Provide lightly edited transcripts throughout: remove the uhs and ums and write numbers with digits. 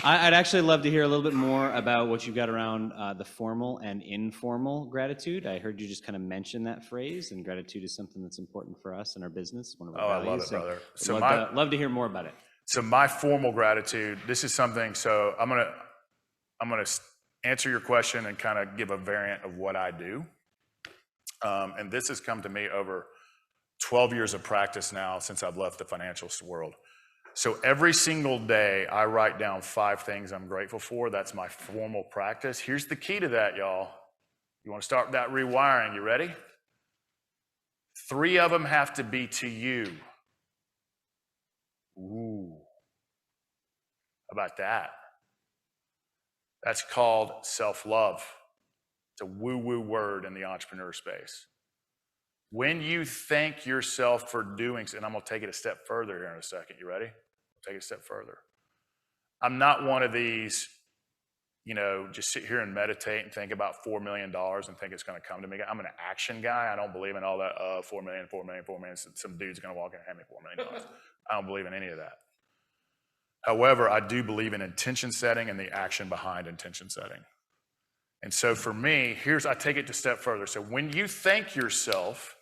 I'd actually love to hear a little bit more about what you've got around the formal and informal gratitude. I heard you just kind of mention that phrase, and gratitude is something that's important for us in our business, one of our values. I love it, brother. So love to hear more about it. So my formal gratitude, this is something, so I'm gonna answer your question and kind of give a variant of what I do. And this has come to me over 12 years of practice now since I've left the financial world. So every single day I write down 5 things I'm grateful for. That's my formal practice. Here's the key to that, y'all. You want to start that rewiring. You ready? 3 of them have to be to you. Ooh. How about that? That's called self-love. It's a woo-woo word in the entrepreneur space. When you thank yourself for doing, and I'm going to take it a step further here in a second. You ready? I'll take it a step further. I'm not one of these, just sit here and meditate and think about $4 million and think it's going to come to me. I'm an action guy. I don't believe in all that, 4 million. Some dude's going to walk in and hand me $4 million. I don't believe in any of that. However, I do believe in intention setting and the action behind intention setting. And so for me, I take it a step further. So when you thank yourself,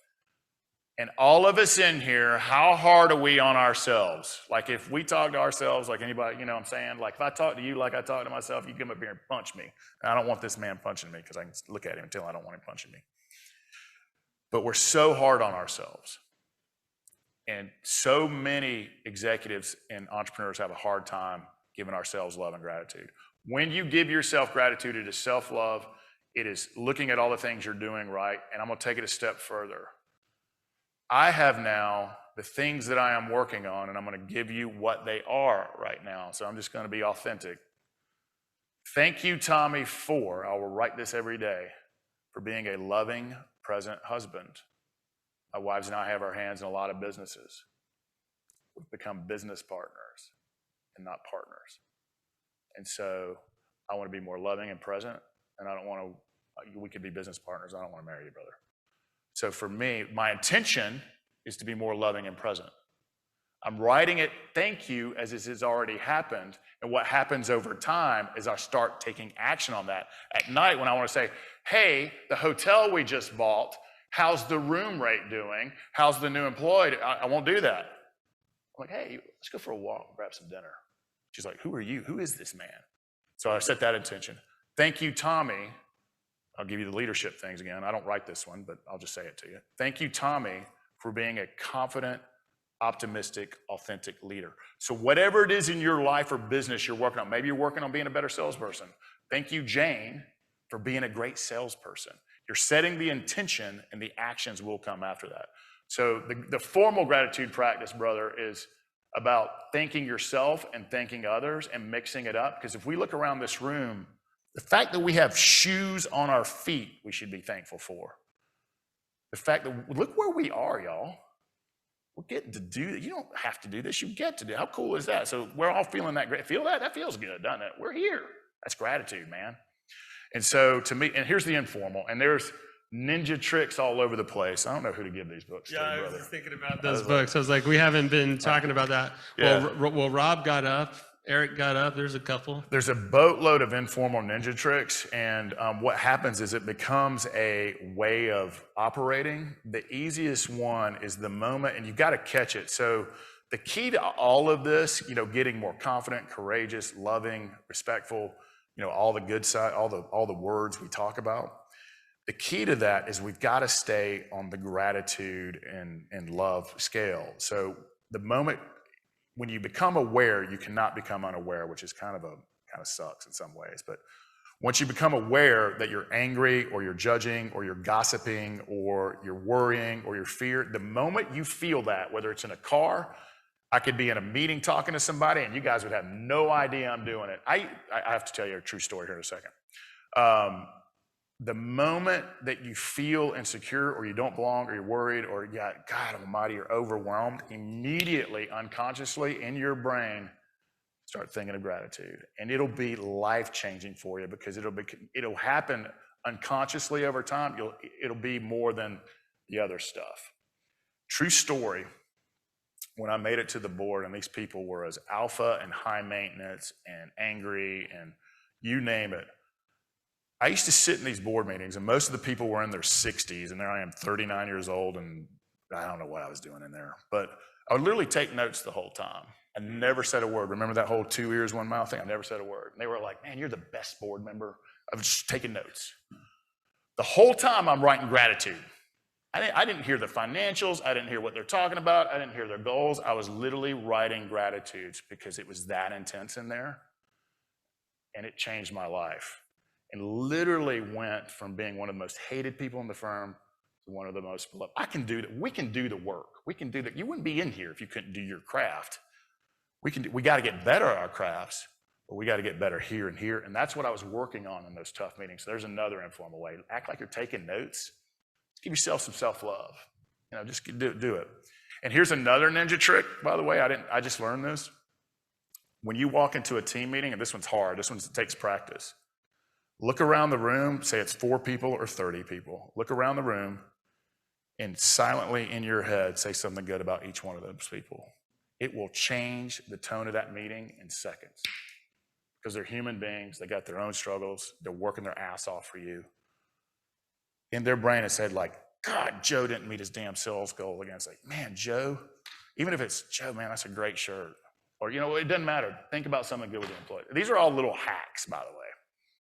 and all of us in here, how hard are we on ourselves? Like if we talk to ourselves like anybody, you know what I'm saying? Like if I talk to you like I talk to myself, you come up here and punch me. And I don't want this man punching me because I can look at him and tell I don't want him punching me. But we're so hard on ourselves. And so many executives and entrepreneurs have a hard time giving ourselves love and gratitude. When you give yourself gratitude, it is self-love. It is looking at all the things you're doing right. And I'm going to take it a step further. I have now the things that I am working on, and I'm going to give you what they are right now. So I'm just going to be authentic. Thank you, Tommy, I will write this every day, for being a loving, present husband. My wives and I have our hands in a lot of businesses. We've become business partners and not partners. And so I want to be more loving and present, and we could be business partners. I don't want to marry you, brother. So for me, my intention is to be more loving and present. I'm writing it, thank you, as it has already happened. And what happens over time is I start taking action on that. At night when I want to say, hey, the hotel we just bought, how's the room rate doing? How's the new employee? I won't do that. I'm like, hey, let's go for a walk, grab some dinner. She's like, who are you? Who is this man? So I set that intention. Thank you, Tommy. I'll give you the leadership things again. I don't write this one, but I'll just say it to you. Thank you, Tommy, for being a confident, optimistic, authentic leader. So whatever it is in your life or business you're working on, maybe you're working on being a better salesperson. Thank you, Jane, for being a great salesperson. You're setting the intention and the actions will come after that. So the formal gratitude practice, brother, is about thanking yourself and thanking others and mixing it up. Because if we look around this room, the fact that we have shoes on our feet, we should be thankful for. The fact that, look where we are, y'all. We're getting to do it. You don't have to do this. You get to do it. How cool is that? So we're all feeling that great. Feel that? That feels good, doesn't it? We're here. That's gratitude, man. And so to me, and here's the informal, and there's ninja tricks all over the place. I don't know who to give these books to, I brother. was just thinking about those books. I was like, we haven't been talking about that. Yeah. Well, Rob got up. Eric got up. There's a couple. There's a boatload of informal ninja tricks, and what happens is it becomes a way of operating. The easiest one is the moment, and you've got to catch it. So the key to all of this, getting more confident, courageous, loving, respectful, all the good side, all the words we talk about. The key to that is we've got to stay on the gratitude and love scale. So the moment when you become aware, you cannot become unaware, which is kind of sucks in some ways. But once you become aware that you're angry or you're judging or you're gossiping or you're worrying or you're fear, the moment you feel that, whether it's in a car, I could be in a meeting talking to somebody and you guys would have no idea I'm doing it. I have to tell you a true story here in a second. The moment that you feel insecure or you don't belong or you're worried or, God almighty, you're overwhelmed, immediately, unconsciously in your brain, start thinking of gratitude. And it'll be life-changing for you because it'll happen unconsciously over time. It'll be more than the other stuff. True story. when I made it to the board and these people were as alpha and high maintenance and angry and you name it. I used to sit in these board meetings and most of the people were in their 60s and there I am 39 years old and I don't know what I was doing in there, but I would literally take notes the whole time. I never said a word. Remember that whole 2 ears, 1 mouth thing? I never said a word. And they were like, man, you're the best board member. I was just taking notes. The whole time I'm writing gratitude. I didn't hear the financials. I didn't hear what they're talking about. I didn't hear their goals. I was literally writing gratitudes because it was that intense in there. And it changed my life. And literally went from being one of the most hated people in the firm to one of the most beloved. I can do that. We can do the work. We can do that. You wouldn't be in here if you couldn't do your craft. We got to get better at our crafts, but we got to get better here and here. And that's what I was working on in those tough meetings. So there's another informal way. Act like you're taking notes. Give yourself some self-love. You know, just do it. And here's another ninja trick, by the way. I just learned this. When you walk into a team meeting, and this one's hard, this one takes practice. Look around the room, say it's 4 people or 30 people. Look around the room and silently in your head say something good about each one of those people. It will change the tone of that meeting in seconds. Because they're human beings, they got their own struggles, they're working their ass off for you. In their brain, it said like, God, Joe didn't meet his damn sales goal again. It's like, man, Joe, even if it's, Joe, man, that's a great shirt. Or, you know, it doesn't matter. Think about something good with the employee. These are all little hacks, by the way.